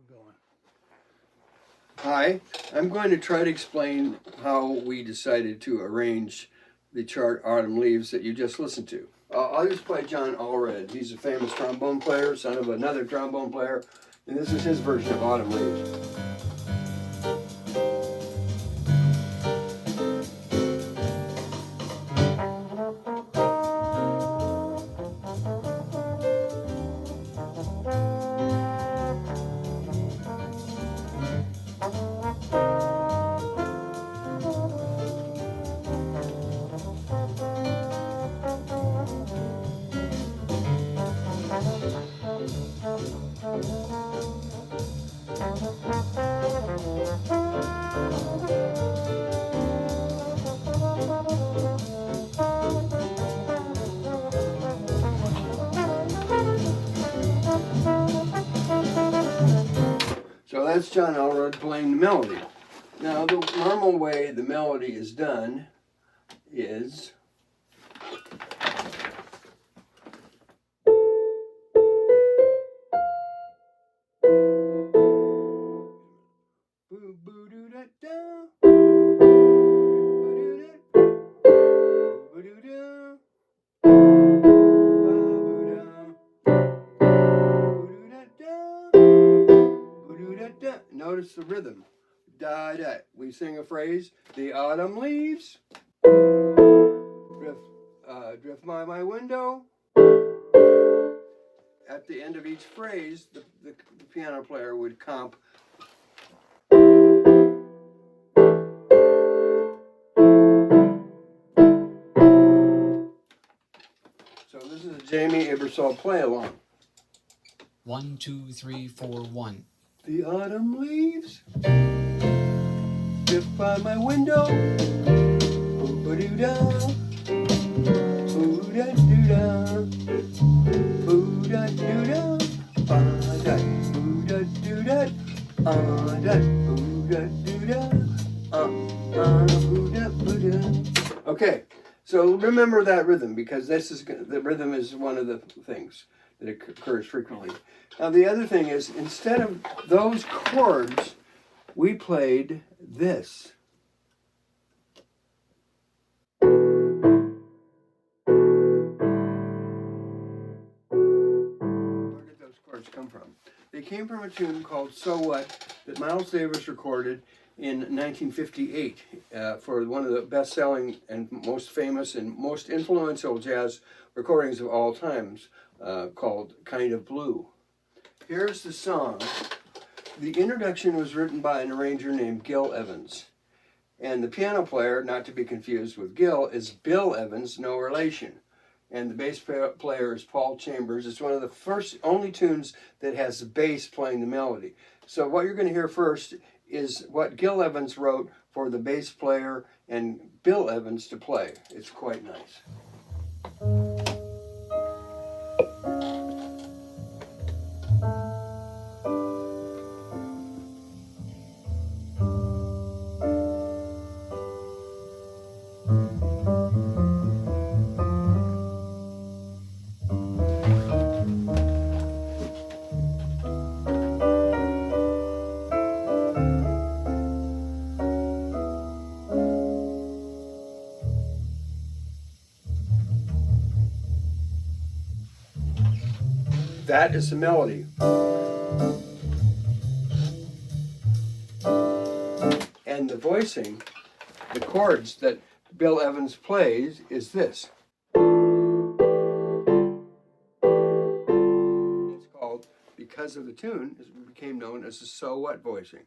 Going. Hi, I'm going to try to explain how we decided to arrange the chart Autumn Leaves that you just listened to. I'll just play John Allred. He's a famous trombone player, son of another trombone player, and this is his version of Autumn Leaves. So that's John Allred playing the melody. Now the normal way the melody is done is notice the rhythm. Da da. We sing a phrase. The autumn leaves drift by my window. At the end of each phrase, the piano player would comp. So this is a Jamie Aebersold play along. 1, 2, 3, 4, 1. The autumn leaves drift by my window. Boo-ba-doo-da, boo-da-doo-da, boo-da-doo-da, ba-da, boo-da-doo-da, da, boo-da-doo-da, boo-da-boo-da. Okay, so remember that rhythm because the rhythm is one of the things that occurs frequently. Now the other thing is, instead of those chords, we played this. Where did those chords come from? They came from a tune called So What that Miles Davis recorded in 1958 for one of the best-selling and most famous and most influential jazz recordings of all times, called Kind of Blue. Here's the song. The introduction was written by an arranger named Gil Evans. And the piano player, not to be confused with Gil, is Bill Evans, no relation. And the bass player is Paul Chambers. It's one of the only tunes that has the bass playing the melody. So what you're going to hear first is what Gil Evans wrote for the bass player and Bill Evans to play. It's quite nice. That is the melody. And the voicing, the chords that Bill Evans plays is this. It's called, because of the tune, it became known as the So What voicing.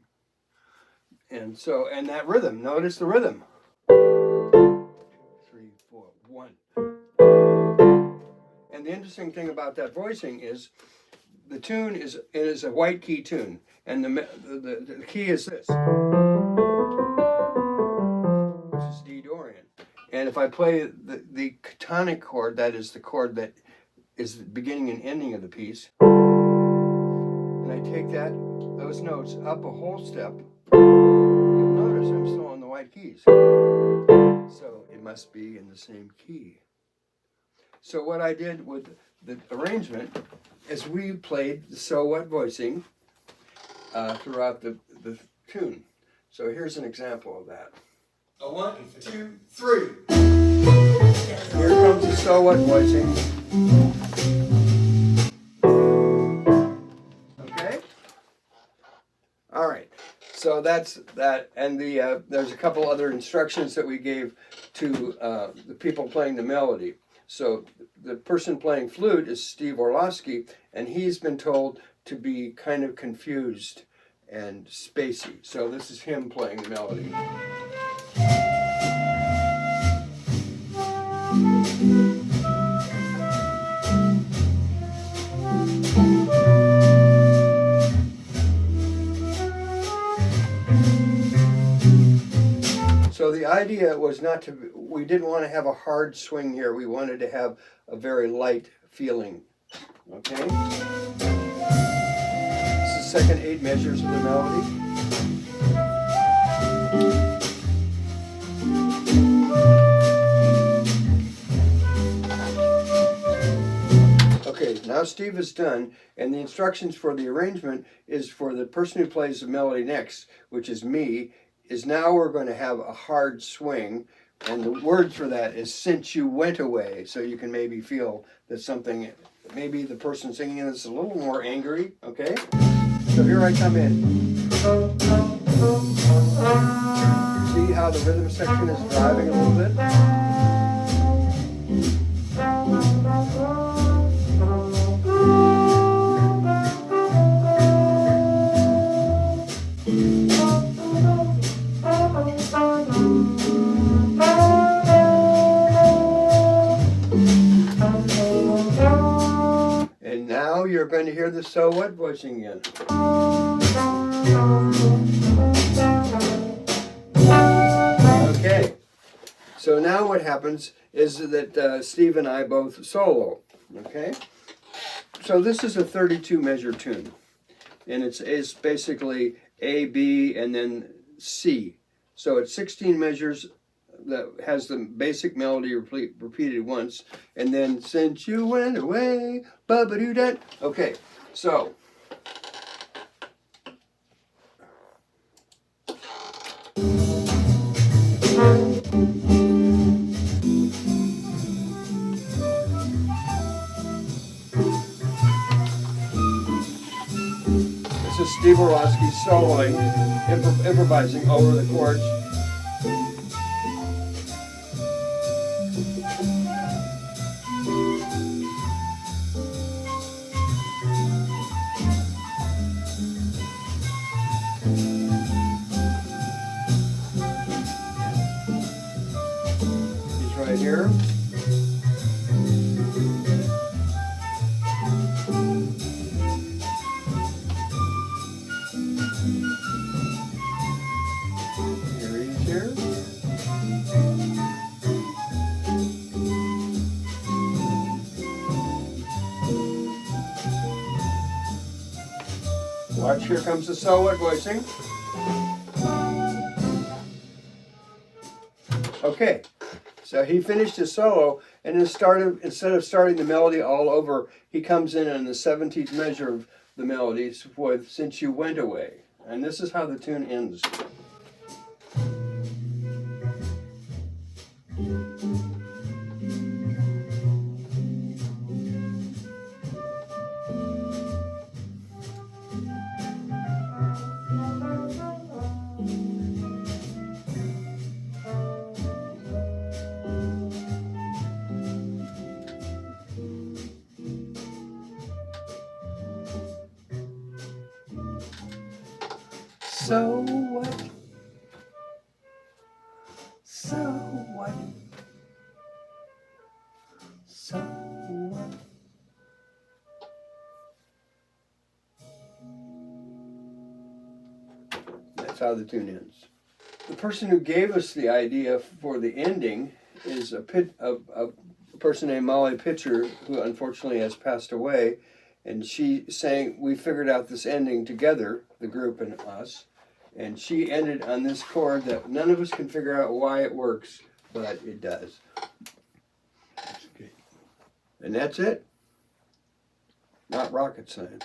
And that rhythm, notice the rhythm. 2, 3, 4, 1. And the interesting thing about that voicing is the tune is a white key tune, and the key is this, which is D Dorian. And if I play the tonic chord, that is the chord that is the beginning and ending of the piece, and I take those notes up a whole step, you'll notice I'm still on the white keys. So it must be in the same key. So what I did with the arrangement is we played the So What voicing, throughout the tune. So here's an example of that. A 1, 2, 3. Here comes the so what voicing. Okay? All right. So that's that, and there's a couple other instructions that we gave to the people playing the melody. So the person playing flute is Steve Orlowski, and he's been told to be kind of confused and spacey. So this is him playing the melody. So the idea was not to, we didn't want to have a hard swing here. We wanted to have a very light feeling. Okay? This is the second 8 measures of the melody. Okay, now Steve is done, and the instructions for the arrangement is for the person who plays the melody next, which is me, is now we're going to have a hard swing, and the word for that is "since you went away," so you can maybe feel that something, maybe the person singing is a little more angry, okay? So here I come in. See how the rhythm section is driving a little bit? And now you're going to hear the so what voicing again. Okay, so now what happens is that Steve and I both solo, okay? So this is a 32 measure tune, and it's basically A, B, and then C. So it's 16 measures that has the basic melody repeated once, and then "since you went away, ba-ba-doo-da." Okay, so this is Steve Orlowski soloing, improvising over the chords. Right here. Here he is here. Watch, here comes the so what voicing. Okay. So he finished his solo, and instead of starting the melody all over, he comes in on the 17th measure of the melody with "since you went away." And this is how the tune ends. So what? So what? So what? That's how the tune ends. The person who gave us the idea for the ending is a person named Molly Pitcher, who unfortunately has passed away. And she sang, we figured out this ending together, the group and us. And she ended on this chord that none of us can figure out why it works, but it does. And that's it. Not rocket science.